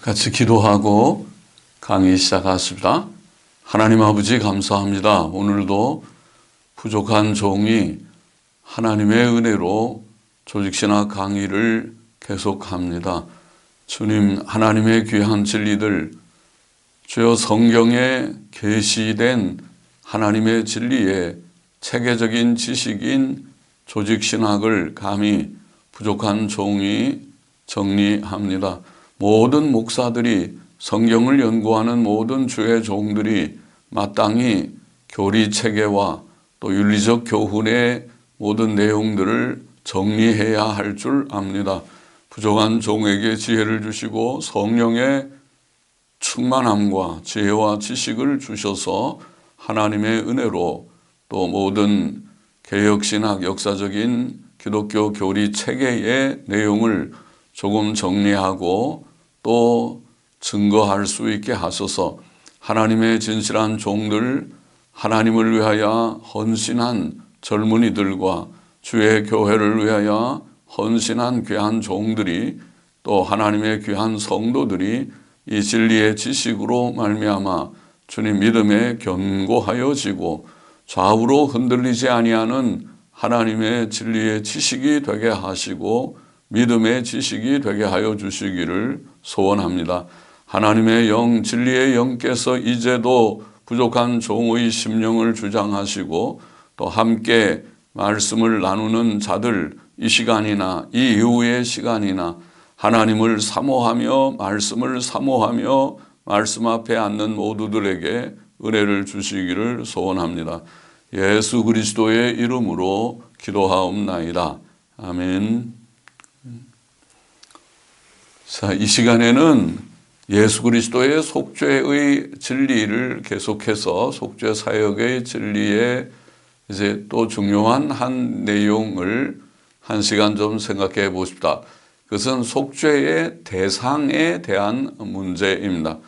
같이 기도하고 강의 시작하십니다. 하나님 아버지 감사합니다. 오늘도 부족한 종이 하나님의 은혜로 조직신학 강의를 계속합니다. 주님, 하나님의 귀한 진리들, 주여 성경에 계시된 하나님의 진리의 체계적인 지식인 조직신학을 감히 부족한 종이 정리합니다. 모든 목사들이, 성경을 연구하는 모든 주의 종들이 마땅히 교리 체계와 또 윤리적 교훈의 모든 내용들을 정리해야 할 줄 압니다. 부족한 종에게 지혜를 주시고 성령의 충만함과 지혜와 지식을 주셔서 하나님의 은혜로 또 모든 개혁신학 역사적인 기독교 교리 체계의 내용을 조금 정리하고 또 증거할 수 있게 하소서. 하나님의 진실한 종들, 하나님을 위하여 헌신한 젊은이들과 주의 교회를 위하여 헌신한 귀한 종들이 또 하나님의 귀한 성도들이 이 진리의 지식으로 말미암아 주님 믿음에 견고하여지고 좌우로 흔들리지 아니하는 하나님의 진리의 지식이 되게 하시고 믿음의 지식이 되게 하여 주시기를 소원합니다. 하나님의 영, 진리의 영께서 이제도 부족한 종의 심령을 주장하시고 또 함께 말씀을 나누는 자들, 이 시간이나 이 이후의 시간이나 하나님을 사모하며 말씀을 사모하며 말씀 앞에 앉는 모두들에게 은혜를 주시기를 소원합니다. 예수 그리스도의 이름으로 기도하옵나이다. 아멘. 자, 이 시간에는 예수 그리스도의 속죄의 진리를 계속해서 속죄 사역의 진리에 이제 또 중요한 한 내용을 한 시간 좀 생각해 보십시다. 그것은 속죄의 대상에 대한 문제입니다.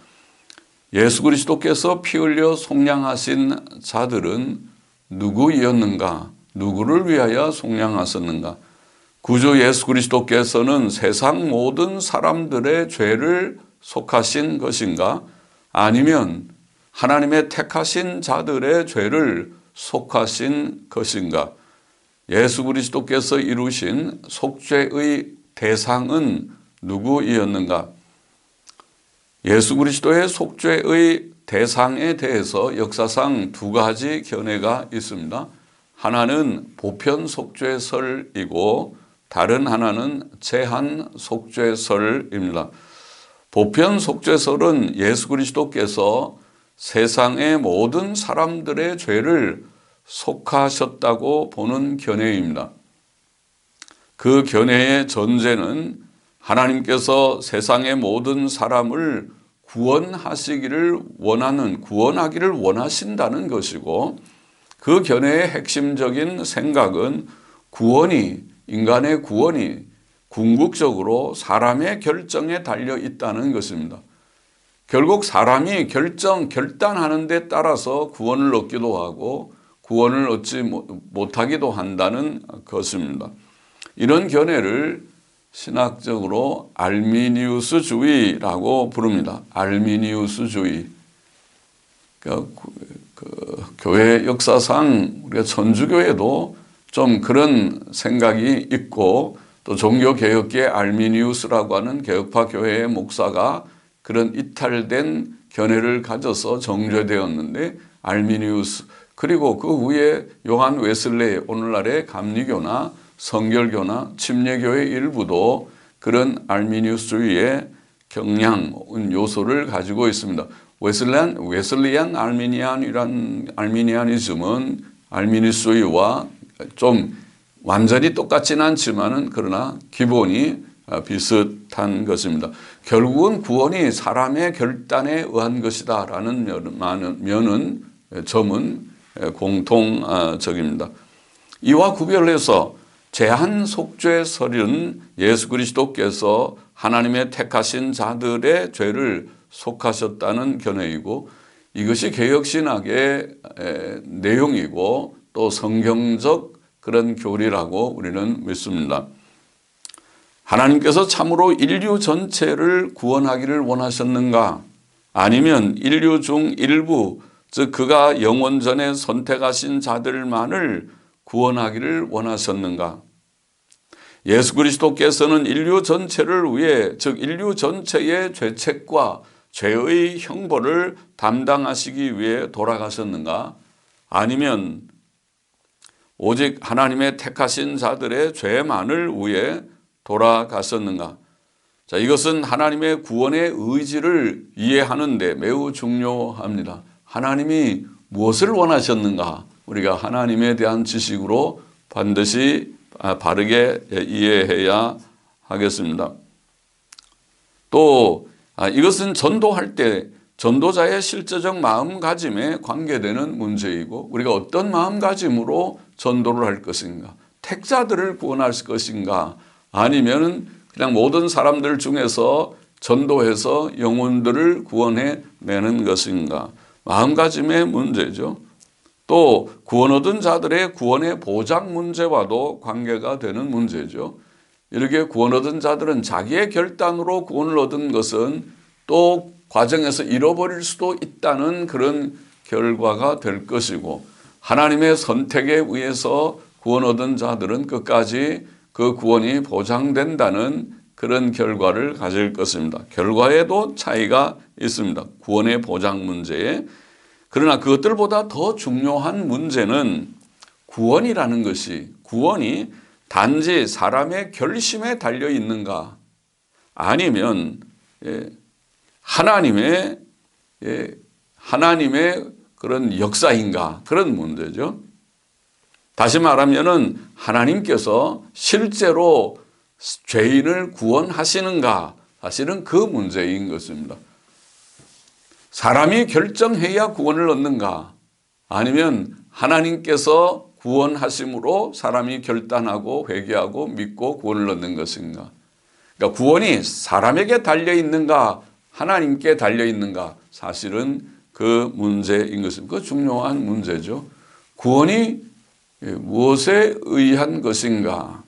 예수 그리스도께서 피 흘려 속량하신 자들은 누구이었는가? 누구를 위하여 속량하셨는가? 구주 예수 그리스도께서는 세상 모든 사람들의 죄를 속하신 것인가? 아니면 하나님의 택하신 자들의 죄를 속하신 것인가? 예수 그리스도께서 이루신 속죄의 대상은 누구이었는가? 예수 그리스도의 속죄의 대상에 대해서 역사상 두 가지 견해가 있습니다. 하나는 보편 속죄설이고 다른 하나는 제한 속죄설입니다. 보편 속죄설은 예수 그리스도께서 세상의 모든 사람들의 죄를 속하셨다고 보는 견해입니다. 그 견해의 전제는 하나님께서 세상의 모든 사람을 구원하기를 원하신다는 것이고, 그 견해의 핵심적인 생각은 인간의 구원이 궁극적으로 사람의 결정에 달려 있다는 것입니다. 결국 사람이 결단하는 데 따라서 구원을 얻기도 하고 구원을 얻지 못하기도 한다는 것입니다. 이런 견해를 신학적으로 알미니우스주의라고 부릅니다. 알미니우스주의. 교회 역사상 우리가 천주교에도 좀 그런 생각이 있고, 또 종교개혁계 알미니우스라고 하는 개혁파 교회의 목사가 그런 이탈된 견해를 가져서 정죄되었는데, 알미니우스, 그리고 그 후에 요한 웨슬레이, 오늘날의 감리교나 성결교나 침례교의 일부도 그런 알미니우스주의의 경향, 요소를 가지고 있습니다. 웨슬리안 알미니아니즘은 알미니우스주의와 좀 완전히 똑같지는 않지만은 그러나 기본이 비슷한 것입니다. 결국은 구원이 사람의 결단에 의한 것이다라는 점은 공통적입니다. 이와 구별해서 제한 속죄설은 예수 그리스도께서 하나님의 택하신 자들의 죄를 속하셨다는 견해이고, 이것이 개혁신학의 내용이고 또 성경적 그런 교리라고 우리는 믿습니다. 하나님께서 참으로 인류 전체를 구원하기를 원하셨는가? 아니면 인류 중 일부, 즉 그가 영원전에 선택하신 자들만을 구원하기를 원하셨는가? 예수 그리스도께서는 인류 전체를 위해, 즉 인류 전체의 죄책과 죄의 형벌을 담당하시기 위해 돌아가셨는가? 아니면 오직 하나님의 택하신 자들의 죄만을 위해 돌아가셨는가? 자, 이것은 하나님의 구원의 의지를 이해하는 데 매우 중요합니다. 하나님이 무엇을 원하셨는가? 우리가 하나님에 대한 지식으로 반드시 바르게 이해해야 하겠습니다. 또 이것은 전도할 때 전도자의 실제적 마음가짐에 관계되는 문제이고, 우리가 어떤 마음가짐으로 전도를 할 것인가? 택자들을 구원할 것인가? 아니면 그냥 모든 사람들 중에서 전도해서 영혼들을 구원해 내는 것인가? 마음가짐의 문제죠. 또 구원 얻은 자들의 구원의 보장 문제와도 관계가 되는 문제죠. 이렇게 구원 얻은 자들은 자기의 결단으로 구원을 얻은 것은 또 과정에서 잃어버릴 수도 있다는 그런 결과가 될 것이고, 하나님의 선택에 의해서 구원 얻은 자들은 끝까지 그 구원이 보장된다는 그런 결과를 가질 것입니다. 결과에도 차이가 있습니다. 구원의 보장 문제에. 그러나 그것들보다 더 중요한 문제는 구원이라는 것이, 구원이 단지 사람의 결심에 달려 있는가, 아니면 하나님의 그런 역사인가, 그런 문제죠. 다시 말하면은 하나님께서 실제로 죄인을 구원하시는가, 사실은 그 문제인 것입니다. 사람이 결정해야 구원을 얻는가, 아니면 하나님께서 구원하심으로 사람이 결단하고 회개하고 믿고 구원을 얻는 것인가. 그러니까 구원이 사람에게 달려 있는가, 하나님께 달려 있는가, 사실은 그 문제인 것입니다. 그 중요한 문제죠. 구원이 무엇에 의한 것인가.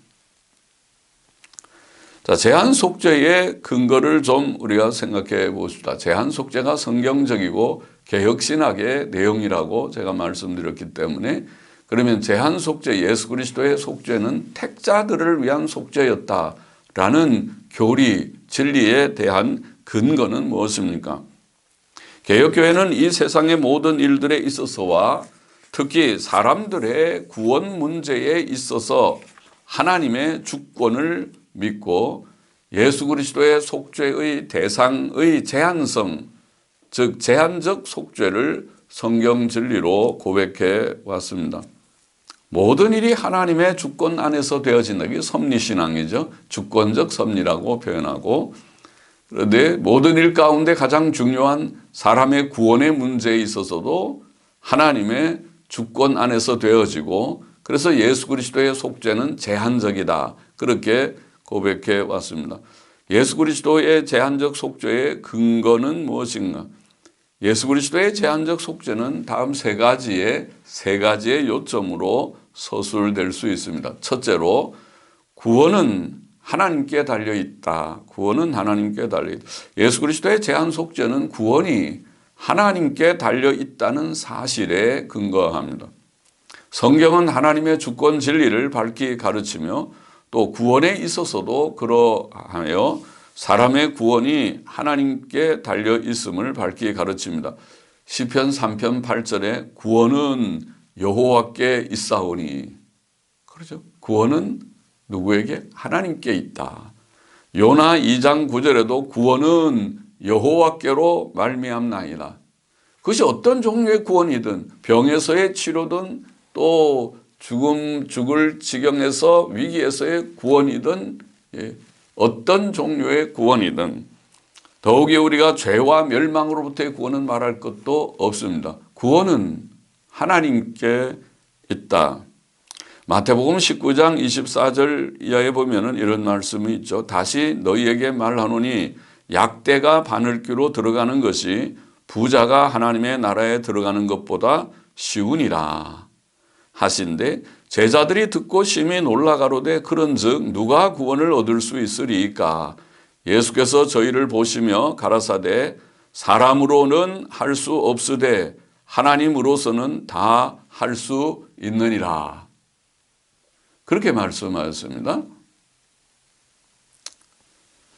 자, 제한 속죄의 근거를 좀 우리가 생각해 봅시다. 제한 속죄가 성경적이고 개혁신학의 내용이라고 제가 말씀드렸기 때문에, 그러면 제한 속죄, 예수 그리스도의 속죄는 택자들을 위한 속죄였다라는 교리, 진리에 대한 근거는 무엇입니까? 개혁교회는 이 세상의 모든 일들에 있어서와 특히 사람들의 구원 문제에 있어서 하나님의 주권을 믿고 예수 그리스도의 속죄의 대상의 제한성, 즉 제한적 속죄를 성경 진리로 고백해 왔습니다. 모든 일이 하나님의 주권 안에서 되어진다. 이게 섭리신앙이죠. 주권적 섭리라고 표현하고, 그런데 모든 일 가운데 가장 중요한 사람의 구원의 문제에 있어서도 하나님의 주권 안에서 되어지고, 그래서 예수 그리스도의 속죄는 제한적이다. 그렇게 고백해 왔습니다. 예수 그리스도의 제한적 속죄의 근거는 무엇인가? 예수 그리스도의 제한적 속죄는 다음 세 가지의 요점으로 서술될 수 있습니다. 첫째로, 구원은 하나님께 달려있다. 구원은 하나님께 달려있다. 예수 그리스도의 제한 속죄는 구원이 하나님께 달려있다는 사실에 근거합니다. 성경은 하나님의 주권 진리를 밝히 가르치며 또 구원에 있어서도 그러하여 사람의 구원이 하나님께 달려 있음을 밝히 가르칩니다. 시편 3편 8절에 구원은 여호와께 있사오니, 그렇죠? 구원은 누구에게? 하나님께 있다. 요나 2장 9절에도 구원은 여호와께로 말미암나이다. 그것이 어떤 종류의 구원이든, 병에서의 치료든 또 죽을 지경에서 위기에서의 구원이든, 어떤 종류의 구원이든, 더욱이 우리가 죄와 멸망으로부터의 구원은 말할 것도 없습니다. 구원은 하나님께 있다. 마태복음 19장 24절 이하에 보면은 이런 말씀이 있죠. 다시 너희에게 말하노니 약대가 바늘귀로 들어가는 것이 부자가 하나님의 나라에 들어가는 것보다 쉬우니라. 하신데 제자들이 듣고 심히 놀라가로되 그런즉 누가 구원을 얻을 수 있으리이까. 예수께서 저희를 보시며 가라사대 사람으로는 할 수 없으되 하나님으로서는 다 할 수 있느니라. 그렇게 말씀하셨습니다.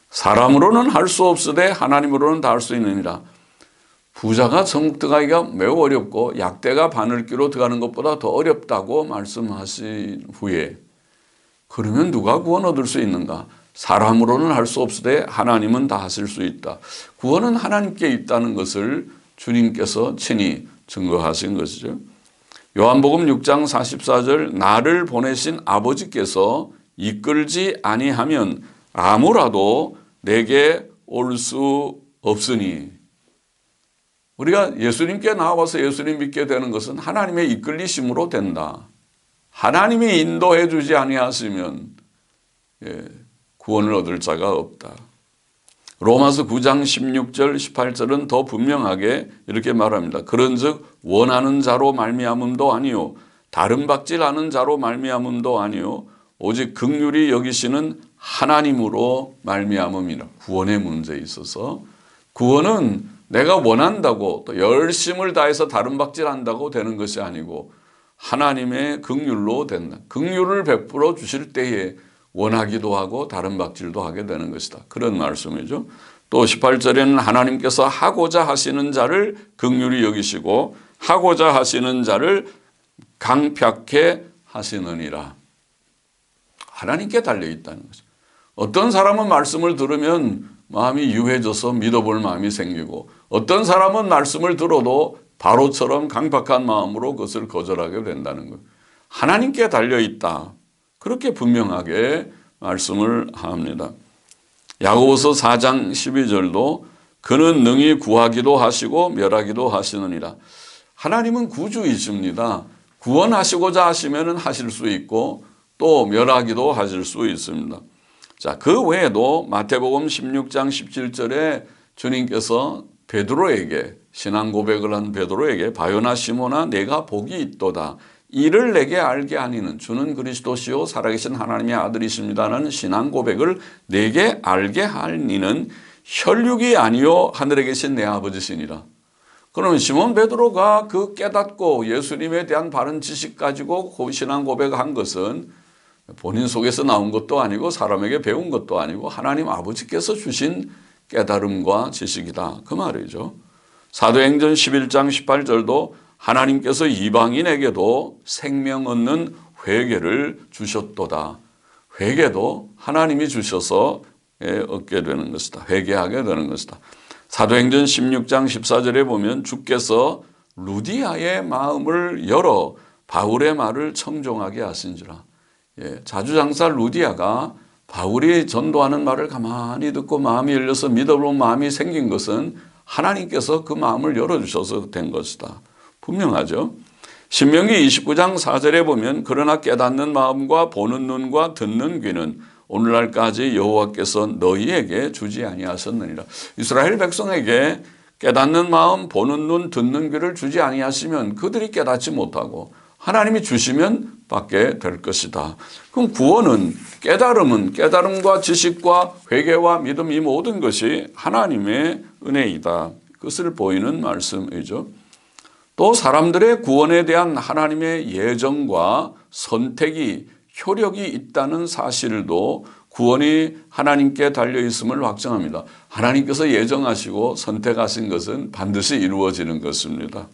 사람으로는 할 수 없으되 하나님으로는 다 할 수 있느니라. 부자가 천국 들어가기가 매우 어렵고 약대가 바늘귀로 들어가는 것보다 더 어렵다고 말씀하신 후에 그러면 누가 구원 얻을 수 있는가? 사람으로는 할 수 없으되 하나님은 다 하실 수 있다. 구원은 하나님께 있다는 것을 주님께서 친히 증거하신 것이죠. 요한복음 6장 44절 나를 보내신 아버지께서 이끌지 아니하면 아무라도 내게 올 수 없으니. 우리가 예수님께 나와서 예수님 믿게 되는 것은 하나님의 이끌리심으로 된다. 하나님이 인도해 주지 아니하시면 구원을 얻을 자가 없다. 로마서 9장 16절 18절은 더 분명하게 이렇게 말합니다. 그런즉 원하는 자로 말미암음도 아니요 다른 박질 않은 자로 말미암음도 아니요 오직 긍휼히 여기시는 하나님으로 말미암음이라. 구원의 문제에 있어서 구원은 내가 원한다고 또 열심을 다해서 다른 박질한다고 되는 것이 아니고 하나님의 긍휼로 된다. 긍휼을 베풀어 주실 때에 원하기도 하고 다른 박질도 하게 되는 것이다. 그런 말씀이죠. 또 18절에는 하나님께서 하고자 하시는 자를 긍휼히 여기시고 하고자 하시는 자를 강팍해 하시느니라. 하나님께 달려있다는 거죠. 어떤 사람은 말씀을 들으면 마음이 유해져서 믿어볼 마음이 생기고 어떤 사람은 말씀을 들어도 바로처럼 강팍한 마음으로 그것을 거절하게 된다는 거예요. 하나님께 달려있다. 그렇게 분명하게 말씀을 합니다. 야고보서 4장 12절도 그는 능히 구하기도 하시고 멸하기도 하시느니라. 하나님은 구주이십니다. 구원하시고자 하시면 하실 수 있고 또 멸하기도 하실 수 있습니다. 자, 그 외에도 마태복음 16장 17절에 주님께서 베드로에게 신앙 고백을 한 베드로에게 바요나 시몬아 내가 복이 있도다. 이를 내게 알게 하니는 주는 그리스도시요 살아계신 하나님의 아들이십니다라는 신앙 고백을 내게 알게 하니는 혈육이 아니요 하늘에 계신 내 아버지시니라. 그러면 시몬 베드로가 그 깨닫고 예수님에 대한 바른 지식 가지고 신앙 고백한 것은 본인 속에서 나온 것도 아니고 사람에게 배운 것도 아니고 하나님 아버지께서 주신 깨달음과 지식이다. 그 말이죠. 사도행전 11장 18절도 하나님께서 이방인에게도 생명 얻는 회개를 주셨도다. 회개도 하나님이 주셔서 얻게 되는 것이다. 회개하게 되는 것이다. 사도행전 16장 14절에 보면 주께서 루디아의 마음을 열어 바울의 말을 청종하게 하신지라. 자주장사 루디아가 바울이 전도하는 말을 가만히 듣고 마음이 열려서 믿어보는 마음이 생긴 것은 하나님께서 그 마음을 열어주셔서 된 것이다. 분명하죠. 신명기 29장 4절에 보면 그러나 깨닫는 마음과 보는 눈과 듣는 귀는 오늘날까지 여호와께서 너희에게 주지 아니하셨느니라. 이스라엘 백성에게 깨닫는 마음, 보는 눈, 듣는 귀를 주지 아니하시면 그들이 깨닫지 못하고 하나님이 주시면 받게 될 것이다. 그럼 구원은 깨달음과 지식과 회개와 믿음 이 모든 것이 하나님의 은혜이다. 그것을 보이는 말씀이죠. 또 사람들의 구원에 대한 하나님의 예정과 선택이 효력이 있다는 사실도 구원이 하나님께 달려있음을 확정합니다. 하나님께서 예정하시고 선택하신 것은 반드시 이루어지는 것입니다.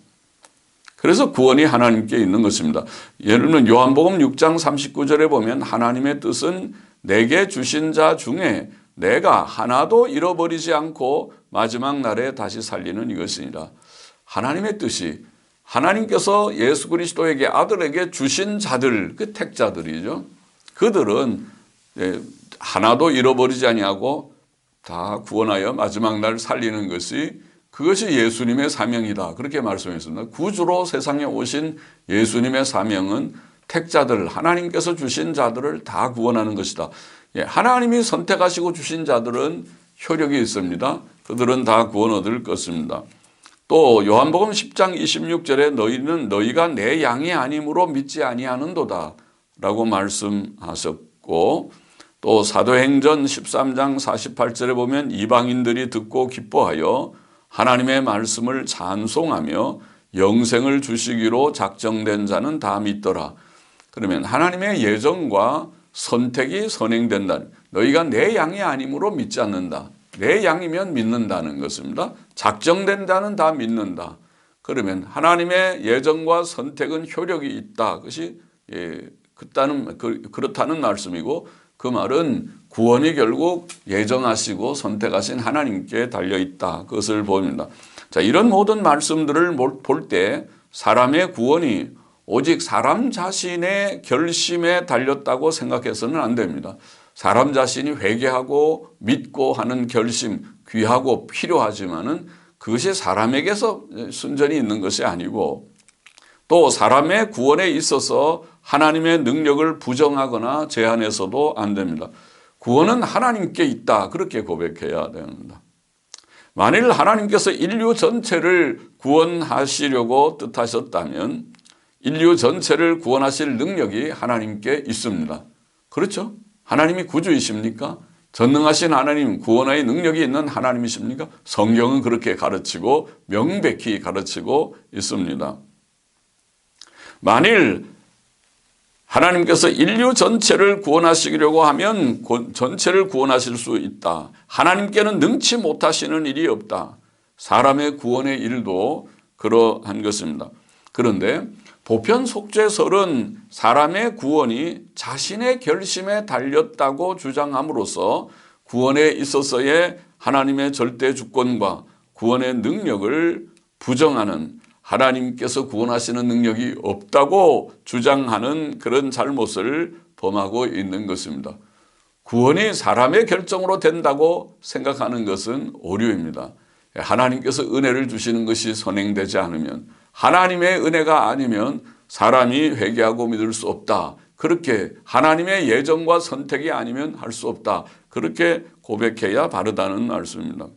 그래서 구원이 하나님께 있는 것입니다. 예를 들면 요한복음 6장 39절에 보면 하나님의 뜻은 내게 주신 자 중에 내가 하나도 잃어버리지 않고 마지막 날에 다시 살리는 이것이니라. 하나님의 뜻이 하나님께서 예수 그리스도에게 아들에게 주신 자들, 그 택자들이죠. 그들은 하나도 잃어버리지 아니하고 다 구원하여 마지막 날 살리는 것이 그것이 예수님의 사명이다. 그렇게 말씀했습니다. 구주로 세상에 오신 예수님의 사명은 택자들, 하나님께서 주신 자들을 다 구원하는 것이다. 하나님이 선택하시고 주신 자들은 효력이 있습니다. 그들은 다 구원 얻을 것입니다. 또 요한복음 10장 26절에 너희는 너희가 내 양이 아니므로 믿지 아니하는도다 라고 말씀하셨고, 또 사도행전 13장 48절에 보면 이방인들이 듣고 기뻐하여 하나님의 말씀을 찬송하며 영생을 주시기로 작정된 자는 다 믿더라. 그러면 하나님의 예정과 선택이 선행된다. 너희가 내 양이 아니므로 믿지 않는다. 내 양이면 믿는다는 것입니다. 작정된 자는 다 믿는다. 그러면 하나님의 예정과 선택은 효력이 있다. 그것이 그렇다는 말씀이고, 그 말은 구원이 결국 예정하시고 선택하신 하나님께 달려있다. 그것을 보입니다. 자, 이런 모든 말씀들을 볼 때 사람의 구원이 오직 사람 자신의 결심에 달렸다고 생각해서는 안 됩니다. 사람 자신이 회개하고 믿고 하는 결심, 귀하고 필요하지만은 그것이 사람에게서 순전히 있는 것이 아니고, 또 사람의 구원에 있어서 하나님의 능력을 부정하거나 제한해서도 안 됩니다. 구원은 하나님께 있다. 그렇게 고백해야 됩니다. 만일 하나님께서 인류 전체를 구원하시려고 뜻하셨다면 인류 전체를 구원하실 능력이 하나님께 있습니다. 그렇죠? 하나님이 구주이십니까? 전능하신 하나님, 구원의 능력이 있는 하나님이십니까? 성경은 그렇게 가르치고 명백히 가르치고 있습니다. 만일 하나님께서 인류 전체를 구원하시려고 하면 전체를 구원하실 수 있다. 하나님께는 능치 못하시는 일이 없다. 사람의 구원의 일도 그러한 것입니다. 그런데 보편 속죄설은 사람의 구원이 자신의 결심에 달렸다고 주장함으로써 구원에 있어서의 하나님의 절대 주권과 구원의 능력을 부정하는, 하나님께서 구원하시는 능력이 없다고 주장하는 그런 잘못을 범하고 있는 것입니다. 구원이 사람의 결정으로 된다고 생각하는 것은 오류입니다. 하나님께서 은혜를 주시는 것이 선행되지 않으면, 하나님의 은혜가 아니면 사람이 회개하고 믿을 수 없다. 그렇게 하나님의 예정과 선택이 아니면 할 수 없다. 그렇게 고백해야 바르다는 말씀입니다.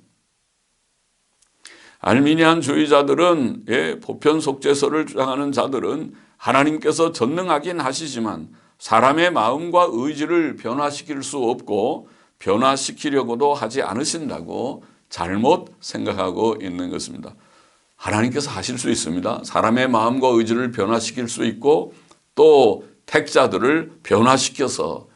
알미니안주의자들은, 보편 속죄설을 주장하는 자들은 하나님께서 전능하긴 하시지만 사람의 마음과 의지를 변화시킬 수 없고 변화시키려고도 하지 않으신다고 잘못 생각하고 있는 것입니다. 하나님께서 하실 수 있습니다. 사람의 마음과 의지를 변화시킬 수 있고, 또 택자들을 변화시켜서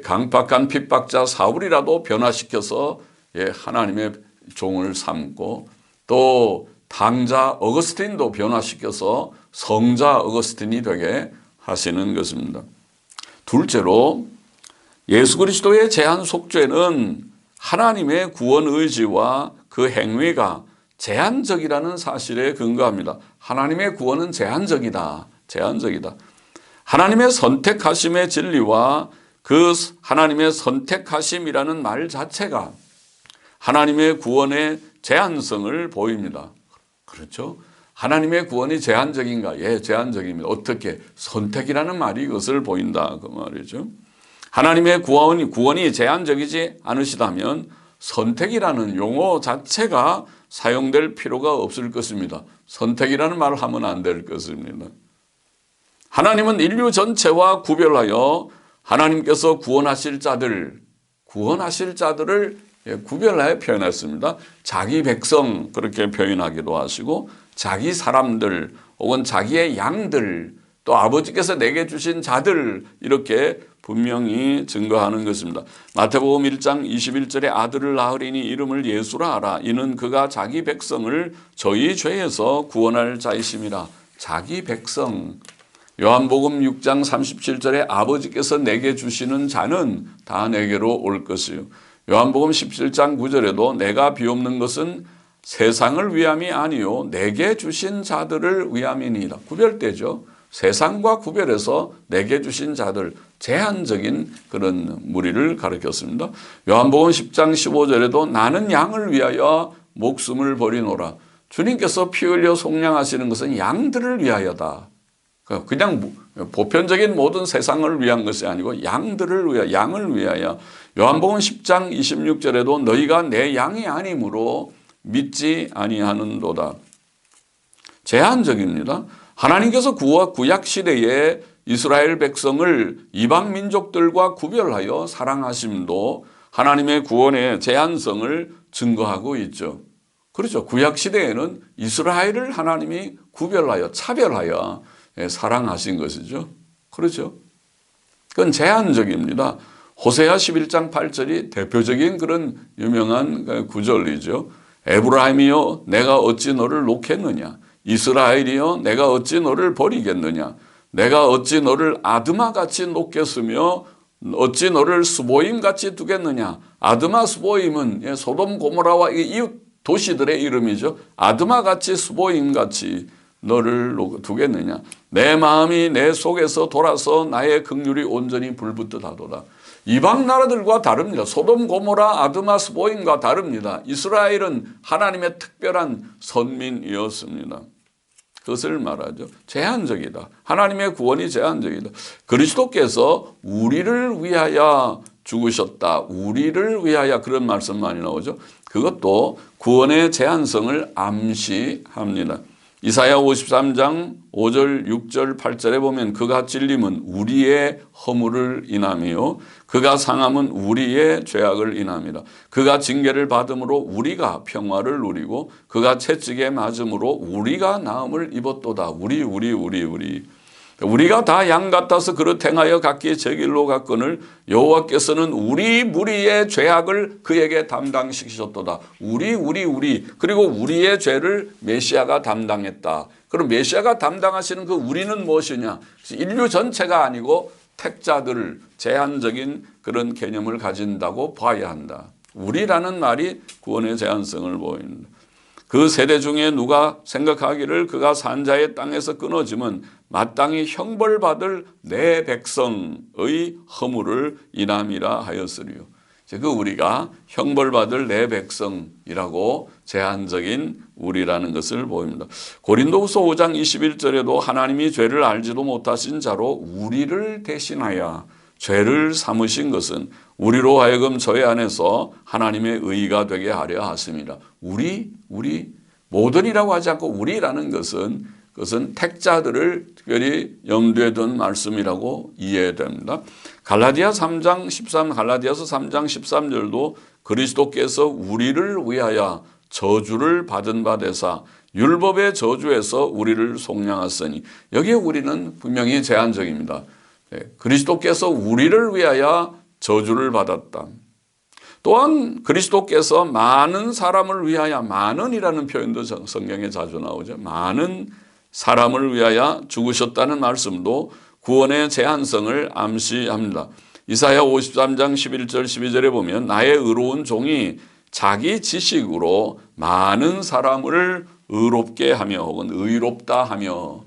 강박한 핍박자 사울이라도 변화시켜서 하나님의 종을 삼고, 또 당자 어거스틴도 변화시켜서 성자 어거스틴이 되게 하시는 것입니다. 둘째로 예수 그리스도의 제한 속죄는 하나님의 구원 의지와 그 행위가 제한적이라는 사실에 근거합니다. 하나님의 구원은 제한적이다. 제한적이다. 하나님의 선택하심의 진리와 그 하나님의 선택하심이라는 말 자체가 하나님의 구원의 제한성을 보입니다. 그렇죠? 하나님의 구원이 제한적인가? 예, 제한적입니다. 어떻게? 선택이라는 말이 이것을 보인다. 그 말이죠. 하나님의 구원이 제한적이지 않으시다면 선택이라는 용어 자체가 사용될 필요가 없을 것입니다. 선택이라는 말을 하면 안 될 것입니다. 하나님은 인류 전체와 구별하여 하나님께서 구원하실 자들을 구별하여 표현했습니다. 자기 백성 그렇게 표현하기도 하시고, 자기 사람들 혹은 자기의 양들, 또 아버지께서 내게 주신 자들, 이렇게 분명히 증거하는 것입니다. 마태복음 1장 21절에 아들을 낳으리니 이름을 예수라 하라. 이는 그가 자기 백성을 저희 죄에서 구원할 자이심이라. 자기 백성. 요한복음 6장 37절에 아버지께서 내게 주시는 자는 다 내게로 올 것이요. 요한복음 17장 9절에도 내가 비옵는 것은 세상을 위함이 아니요 내게 주신 자들을 위함이니이다. 구별되죠. 세상과 구별해서 내게 주신 자들, 제한적인 그런 무리를 가리켰습니다. 요한복음 10장 15절에도 나는 양을 위하여 목숨을 버리노라. 주님께서 피 흘려 속량하시는 것은 양들을 위하여다. 그냥 보편적인 모든 세상을 위한 것이 아니고 양들을 위하여, 양을 위하여. 요한복음 10장 26절에도 너희가 내 양이 아니므로 믿지 아니하는도다. 제한적입니다. 하나님께서 구약 시대에 이스라엘 백성을 이방 민족들과 구별하여 사랑하심도 하나님의 구원의 제한성을 증거하고 있죠. 그렇죠. 구약 시대에는 이스라엘을 하나님이 구별하여 차별하여 사랑하신 것이죠. 그렇죠. 그건 제한적입니다. 호세아 11장 8절이 대표적인 그런 유명한 구절이죠. 에브라임이여 내가 어찌 너를 놓겠느냐. 이스라엘이여 내가 어찌 너를 버리겠느냐. 내가 어찌 너를 아드마같이 놓겠으며 어찌 너를 스보임같이 두겠느냐. 아드마 스보임은 소돔 고모라와 이웃 도시들의 이름이죠. 아드마같이 스보임같이 너를 두겠느냐. 내 마음이 내 속에서 돌아서 나의 긍휼이 온전히 불붙듯 하도다. 이방 나라들과 다릅니다. 소돔 고모라 아드마 스보임과 다릅니다. 이스라엘은 하나님의 특별한 선민이었습니다. 그것을 말하죠. 제한적이다. 하나님의 구원이 제한적이다. 그리스도께서 우리를 위하여 죽으셨다. 우리를 위하여 그런 말씀 많이 나오죠. 그것도 구원의 제한성을 암시합니다. 이사야 53장 5절 6절 8절에 보면 그가 찔림은 우리의 허물을 인함이요 그가 상함은 우리의 죄악을 인함이라. 그가 징계를 받음으로 우리가 평화를 누리고 그가 채찍에 맞음으로 우리가 나음을 입었도다. 우리가 다 양 같아서 그릇 행하여 각기 제 길로 갔거늘 여호와께서는 우리 무리의 죄악을 그에게 담당시키셨도다. 우리 그리고 우리의 죄를 메시아가 담당했다. 그럼 메시아가 담당하시는 그 우리는 무엇이냐? 인류 전체가 아니고 택자들을 제한적인 그런 개념을 가진다고 봐야 한다. 우리라는 말이 구원의 제한성을 보입니다. 그 세대 중에 누가 생각하기를 그가 산자의 땅에서 끊어지면 마땅히 형벌받을 내 백성의 허물을 인함이라 하였으리요. 그 우리가 형벌받을 내 백성이라고 제한적인 우리라는 것을 보입니다. 고린도후서 5장 21절에도 하나님이 죄를 알지도 못하신 자로 우리를 대신하여 죄를 삼으신 것은 우리로 하여금 저희 안에서 하나님의 의가 되게 하려 하십니다. 우리 모든이라고 하지 않고 우리라는 그것은 택자들을 특별히 염두에 둔 말씀이라고 이해됩니다. 갈라디아서 3장 13절도 그리스도께서 우리를 위하여 저주를 받은 바 되사 율법의 저주에서 우리를 속량하시니 여기에 우리는 분명히 제한적입니다. 그리스도께서 우리를 위하여 저주를 받았다. 또한 그리스도께서 많은 사람을 위하여 많은이라는 표현도 성경에 자주 나오죠. 많은 사람을 위하여 죽으셨다는 말씀도 구원의 제한성을 암시합니다. 이사야 53장 11절 12절에 보면 나의 의로운 종이 자기 지식으로 많은 사람을 의롭게 하며 혹은 의롭다 하며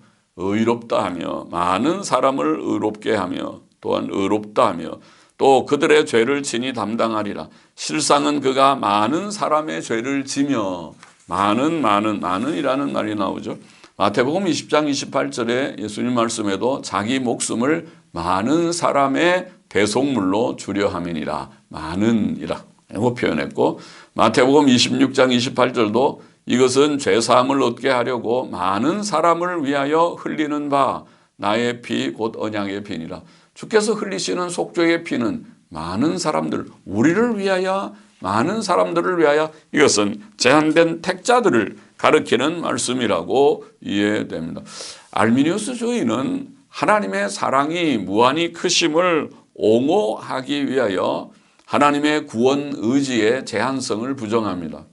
많은 사람을 의롭게 하며 또한 의롭다 하며 또 그들의 죄를 친히 담당하리라. 실상은 그가 많은 사람의 죄를 지며 많은이라는 말이 나오죠. 마태복음 20장 28절에 예수님 말씀에도 자기 목숨을 많은 사람의 대속물로 주려 함이니라. 많은이라고 표현했고 마태복음 26장 28절도 이것은 죄사함을 얻게 하려고 많은 사람을 위하여 흘리는 바 나의 피 곧 언약의 피니라. 주께서 흘리시는 속죄의 피는 많은 사람들, 우리를 위하여 많은 사람들을 위하여 이것은 제한된 택자들을 가르치는 말씀이라고 이해됩니다. 알미니우스주의는 하나님의 사랑이 무한히 크심을 옹호하기 위하여 하나님의 구원 의지의 제한성을 부정합니다.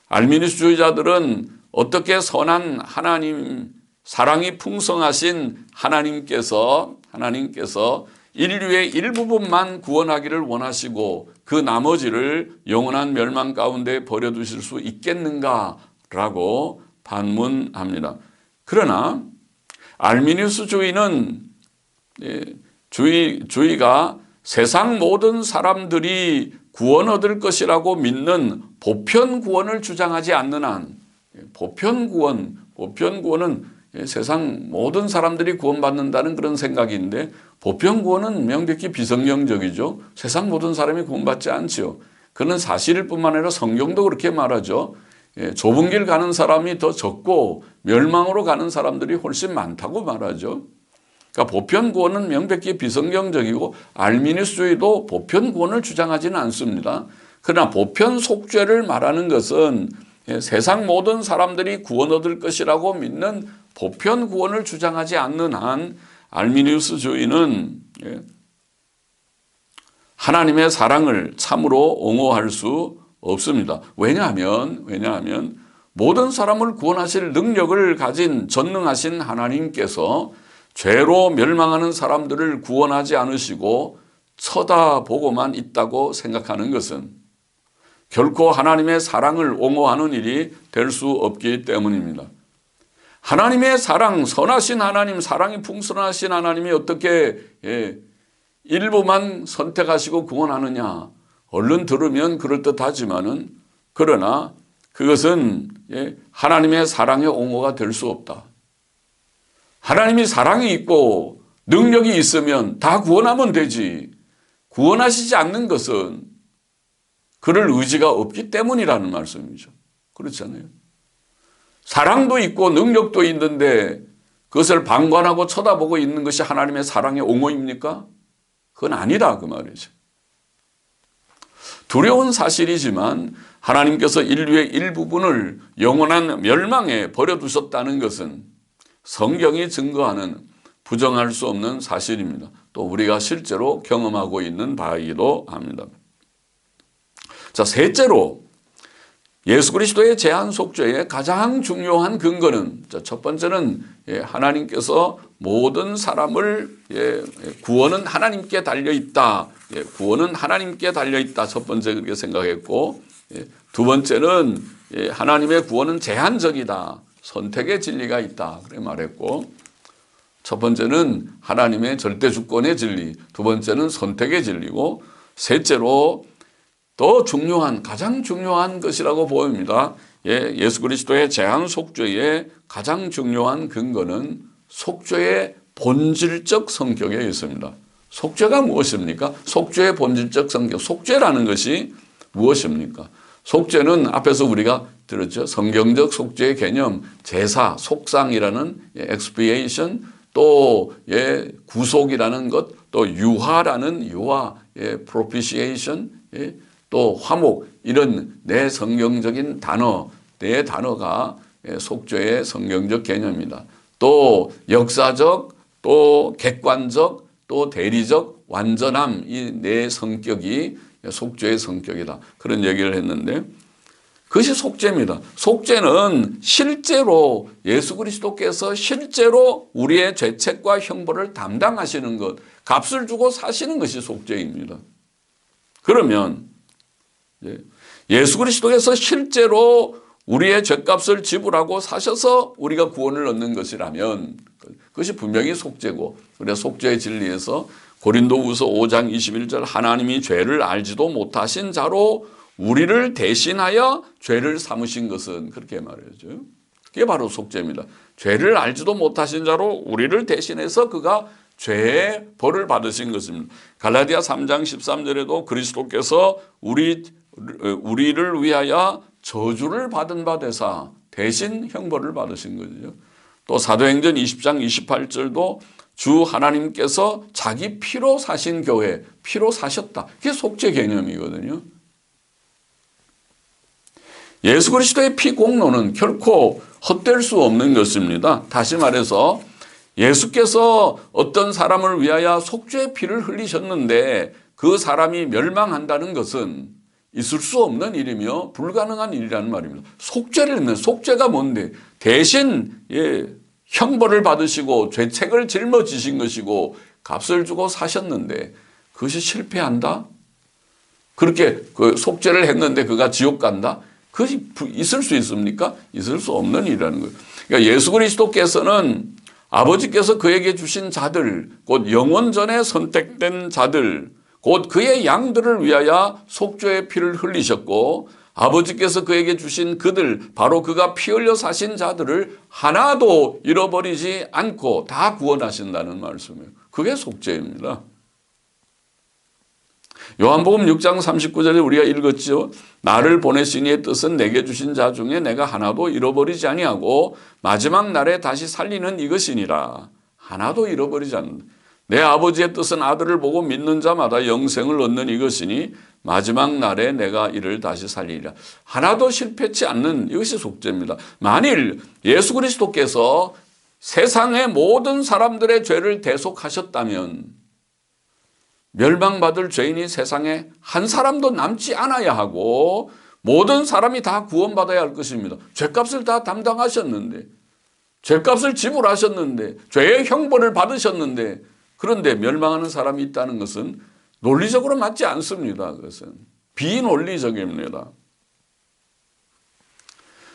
알미니우스주의자들은 어떻게 선한 하나님, 사랑이 풍성하신 하나님께서 인류의 일부분만 구원하기를 원하시고 그 나머지를 영원한 멸망 가운데 버려두실 수 있겠는가라고 반문합니다. 그러나 알미니우스주의는 주의가 세상 모든 사람들이 구원 얻을 것이라고 믿는 보편 구원을 주장하지 않는 한 보편 구원은 세상 모든 사람들이 구원받는다는 그런 생각인데 보편 구원은 명백히 비성경적이죠. 세상 모든 사람이 구원받지 않지요. 그는 사실일 뿐만 아니라 성경도 그렇게 말하죠. 좁은 길 가는 사람이 더 적고 멸망으로 가는 사람들이 훨씬 많다고 말하죠. 그러니까 보편 구원은 명백히 비성경적이고 알미니스주의도 보편 구원을 주장하지는 않습니다. 그러나 보편 속죄를 말하는 것은 세상 모든 사람들이 구원 얻을 것이라고 믿는 보편 구원을 주장하지 않는 한 알미니우스주의는 하나님의 사랑을 참으로 옹호할 수 없습니다. 왜냐하면 모든 사람을 구원하실 능력을 가진 전능하신 하나님께서 죄로 멸망하는 사람들을 구원하지 않으시고 쳐다보고만 있다고 생각하는 것은 결코 하나님의 사랑을 옹호하는 일이 될 수 없기 때문입니다. 하나님의 사랑, 선하신 하나님, 사랑이 풍성하신 하나님이 어떻게 일부만 선택하시고 구원하느냐. 얼른 들으면 그럴듯하지만은 그러나 그것은 하나님의 사랑의 옹호가 될 수 없다. 하나님이 사랑이 있고 능력이 있으면 다 구원하면 되지. 구원하시지 않는 것은 그럴 의지가 없기 때문이라는 말씀이죠. 그렇잖아요. 사랑도 있고 능력도 있는데 그것을 방관하고 쳐다보고 있는 것이 하나님의 사랑의 옹호입니까? 그건 아니다 그 말이죠. 두려운 사실이지만 하나님께서 인류의 일부분을 영원한 멸망에 버려두셨다는 것은 성경이 증거하는 부정할 수 없는 사실입니다. 또 우리가 실제로 경험하고 있는 바이기도 합니다. 자, 셋째로 예수 그리스도의 제한 속죄의 가장 중요한 근거는 첫 번째는 하나님께서 모든 사람을 구원은 하나님께 달려있다. 구원은 하나님께 달려있다. 첫 번째 그렇게 생각했고 두 번째는 하나님의 구원은 제한적이다. 선택의 진리가 있다. 그렇게 말했고 첫 번째는 하나님의 절대 주권의 진리, 두 번째는 선택의 진리고 셋째로 더 중요한 가장 중요한 것이라고 보입니다. 예수 그리스도의 제한 속죄의 가장 중요한 근거는 속죄의 본질적 성격에 있습니다. 속죄가 무엇입니까? 속죄의 본질적 성격. 속죄라는 것이 무엇입니까? 속죄는 앞에서 우리가 들었죠. 성경적 속죄의 개념, 제사, 속상이라는 expiation, 또 구속이라는 것, 또 유화라는 유화, propitiation, 또 화목 이런 내 성경적인 단어, 네 단어가 속죄의 성경적 개념입니다. 또 역사적, 또 객관적, 또 대리적 완전함 이 네 성격이 속죄의 성격이다. 그런 얘기를 했는데 그것이 속죄입니다. 속죄는 실제로 예수 그리스도께서 실제로 우리의 죄책과 형벌을 담당하시는 것, 값을 주고 사시는 것이 속죄입니다. 그러면 예수 그리스도께서 실제로 우리의 죄값을 지불하고 사셔서 우리가 구원을 얻는 것이라면 그것이 분명히 속죄고 우리가 속죄의 진리에서 고린도후서 5장 21절 하나님이 죄를 알지도 못하신 자로 우리를 대신하여 죄를 삼으신 것은 그렇게 말해야죠. 그게 바로 속죄입니다. 죄를 알지도 못하신 자로 우리를 대신해서 그가 죄의 벌을 받으신 것입니다. 갈라디아 3장 13절에도 그리스도께서 우리를 위하여 저주를 받은 바 되사 대신 형벌을 받으신 거죠. 또 사도행전 20장 28절도 주 하나님께서 자기 피로 사신 교회, 피로 사셨다. 그게 속죄 개념이거든요. 예수 그리스도의 피 공로는 결코 헛될 수 없는 것입니다. 다시 말해서 예수께서 어떤 사람을 위하여 속죄의 피를 흘리셨는데 그 사람이 멸망한다는 것은 있을 수 없는 일이며 불가능한 일이라는 말입니다. 속죄를 했는 속죄가 뭔데? 대신 형벌을 받으시고 죄책을 짊어지신 것이고 값을 주고 사셨는데 그것이 실패한다? 그렇게 그 속죄를 했는데 그가 지옥 간다? 그것이 있을 수 있습니까? 있을 수 없는 일이라는 거예요. 그러니까 예수 그리스도께서는 아버지께서 그에게 주신 자들, 곧 영원전에 선택된 자들, 곧 그의 양들을 위하여 속죄의 피를 흘리셨고 아버지께서 그에게 주신 그들, 바로 그가 피 흘려 사신 자들을 하나도 잃어버리지 않고 다 구원하신다는 말씀이에요. 그게 속죄입니다. 요한복음 6장 39절에 우리가 읽었죠. 나를 보내신 이의 뜻은 내게 주신 자 중에 내가 하나도 잃어버리지 아니하고 마지막 날에 다시 살리는 이것이니라. 하나도 잃어버리지 않는다. 내 아버지의 뜻은 아들을 보고 믿는 자마다 영생을 얻는 이것이니 마지막 날에 내가 이를 다시 살리리라. 하나도 실패치 않는 이것이 속죄입니다. 만일 예수 그리스도께서 세상의 모든 사람들의 죄를 대속하셨다면 멸망받을 죄인이 세상에 한 사람도 남지 않아야 하고 모든 사람이 다 구원받아야 할 것입니다. 죄값을 다 담당하셨는데, 죄값을 지불하셨는데, 죄의 형벌을 받으셨는데, 그런데 멸망하는 사람이 있다는 것은 논리적으로 맞지 않습니다. 그것은 비논리적입니다.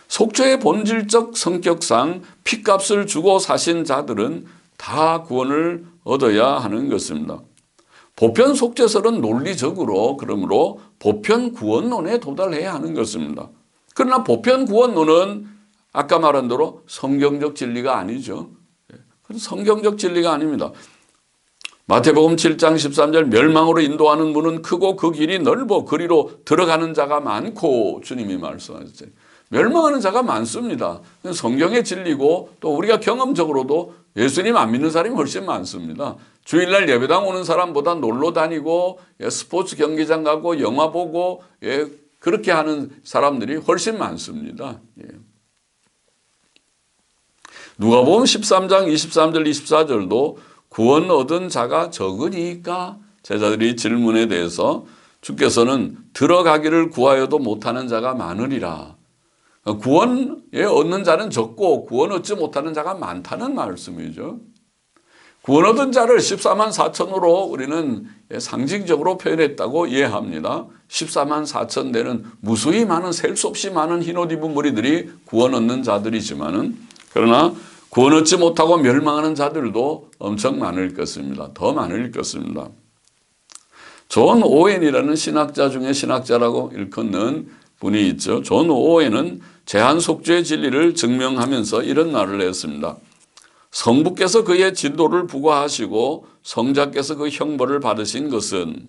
속죄의 본질적 성격상 피값을 주고 사신 자들은 다 구원을 얻어야 하는 것입니다. 보편 속죄설은 논리적으로 그러므로 보편 구원론에 도달해야 하는 것입니다. 그러나 보편 구원론은 아까 말한 대로 성경적 진리가 아니죠. 성경적 진리가 아닙니다. 마태복음 7장 13절 멸망으로 인도하는 문은 크고 그 길이 넓어 그리로 들어가는 자가 많고 주님이 말씀하셨어요. 멸망하는 자가 많습니다. 성경의 진리고 또 우리가 경험적으로도 예수님 안 믿는 사람이 훨씬 많습니다. 주일날 예배당 오는 사람보다 놀러 다니고 스포츠 경기장 가고 영화 보고 그렇게 하는 사람들이 훨씬 많습니다. 누가복음 13장 23절 24절도 구원 얻은 자가 적으니까 제자들이 질문에 대해서 주께서는 들어가기를 구하여도 못하는 자가 많으리라. 구원에 얻는 자는 적고 구원 얻지 못하는 자가 많다는 말씀이죠. 구원 얻은 자를 14만 4천으로 우리는 상징적으로 표현했다고 이해합니다. 14만 4천 되는 무수히 많은 셀 수 없이 많은 흰옷 입은 무리들이 구원 얻는 자들이지만은 그러나 구원 얻지 못하고 멸망하는 자들도 엄청 많을 것입니다. 더 많을 것입니다. 존 오웬이라는 신학자 중에 신학자라고 일컫는 분이 있죠. 존 오웬은 제한 속죄의 진리를 증명하면서 이런 말을 했습니다. 성부께서 그의 진도를 부과하시고 성자께서 그 형벌을 받으신 것은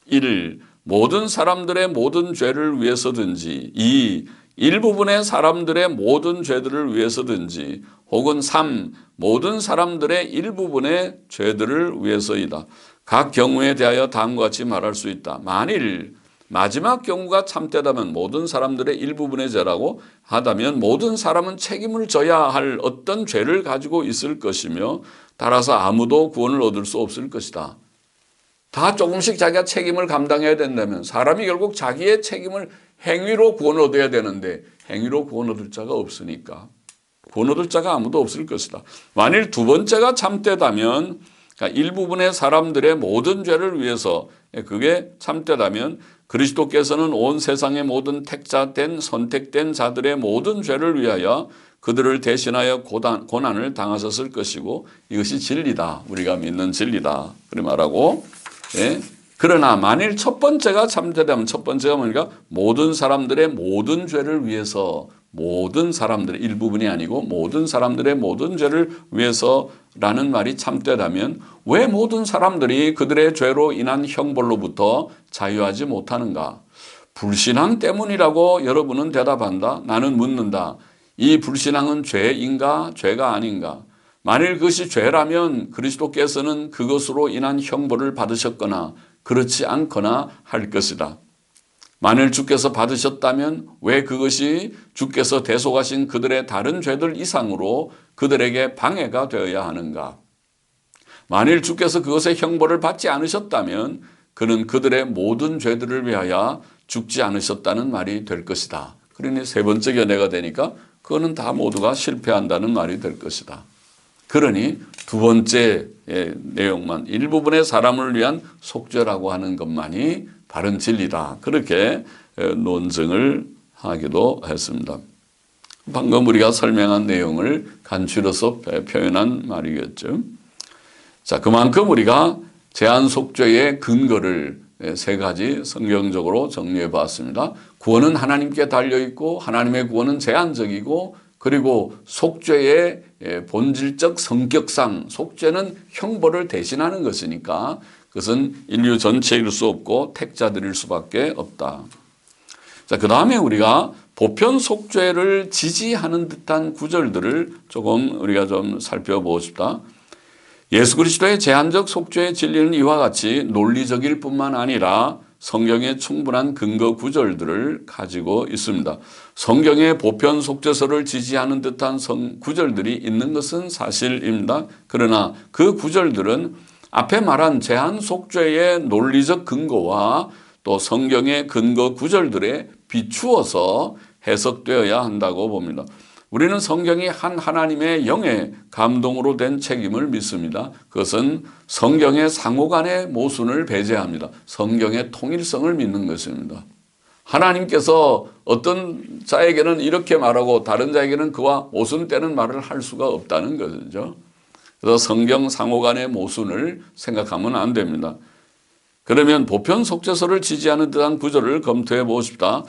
1. 모든 사람들의 모든 죄를 위해서든지 2. 일부분의 사람들의 모든 죄들을 위해서든지 혹은 3. 모든 사람들의 일부분의 죄들을 위해서이다. 각 경우에 대하여 다음과 같이 말할 수 있다. 만일 마지막 경우가 참되다면 모든 사람들의 일부분의 죄라고 하다면 모든 사람은 책임을 져야 할 어떤 죄를 가지고 있을 것이며 따라서 아무도 구원을 얻을 수 없을 것이다. 다 조금씩 자기가 책임을 감당해야 된다면 사람이 결국 자기의 책임을 행위로 구원을 얻어야 되는데 행위로 구원 얻을 자가 없으니까 구원 얻을 자가 아무도 없을 것이다. 만일 두 번째가 참되다면 그러니까 일부분의 사람들의 모든 죄를 위해서 그게 참되다면 그리스도께서는 온 세상의 모든 택자된 선택된 자들의 모든 죄를 위하여 그들을 대신하여 고난을 당하셨을 것이고 이것이 진리다. 우리가 믿는 진리다. 그렇게 말하고 그러나 만일 첫 번째가 참되다면 첫 번째가 뭐니까 모든 사람들의 모든 죄를 위해서 모든 사람들의 일부분이 아니고 모든 사람들의 모든 죄를 위해서라는 말이 참되다면 왜 모든 사람들이 그들의 죄로 인한 형벌로부터 자유하지 못하는가? 불신앙 때문이라고 여러분은 대답한다. 나는 묻는다. 이 불신앙은 죄인가 죄가 아닌가? 만일 그것이 죄라면 그리스도께서는 그것으로 인한 형벌을 받으셨거나 그렇지 않거나 할 것이다. 만일 주께서 받으셨다면 왜 그것이 주께서 대속하신 그들의 다른 죄들 이상으로 그들에게 방해가 되어야 하는가? 만일 주께서 그것의 형벌을 받지 않으셨다면 그는 그들의 모든 죄들을 위하여 죽지 않으셨다는 말이 될 것이다. 그러니 세 번째 견해가 되니까 그거는 다 모두가 실패한다는 말이 될 것이다. 그러니 두 번째 내용만 일부분의 사람을 위한 속죄라고 하는 것만이 바른 진리다. 그렇게 논증을 하기도 했습니다. 방금 우리가 설명한 내용을 간추려서 표현한 말이겠죠. 자, 그만큼 우리가 제한 속죄의 근거를 세 가지 성경적으로 정리해 봤습니다. 구원은 하나님께 달려 있고 하나님의 구원은 제한적이고 그리고 속죄의 본질적 성격상 속죄는 형벌을 대신하는 것이니까 그것은 인류 전체일 수 없고 택자들일 수밖에 없다. 자, 그 다음에 우리가 보편 속죄를 지지하는 듯한 구절들을 조금 우리가 좀 살펴보고 싶다. 예수 그리스도의 제한적 속죄의 진리는 이와 같이 논리적일 뿐만 아니라 성경에 충분한 근거 구절들을 가지고 있습니다. 성경의 보편 속죄서를 지지하는 듯한 구절들이 있는 것은 사실입니다. 그러나 그 구절들은 앞에 말한 제한 속죄의 논리적 근거와 또 성경의 근거 구절들에 비추어서 해석되어야 한다고 봅니다. 우리는 성경이 한 하나님의 영의 감동으로 된 책임을 믿습니다. 그것은 성경의 상호간의 모순을 배제합니다. 성경의 통일성을 믿는 것입니다. 하나님께서 어떤 자에게는 이렇게 말하고 다른 자에게는 그와 모순되는 말을 할 수가 없다는 거죠. 그래서 성경 상호간의 모순을 생각하면 안 됩니다. 그러면 보편 속죄서를 지지하는 듯한 구절을 검토해 보십시다.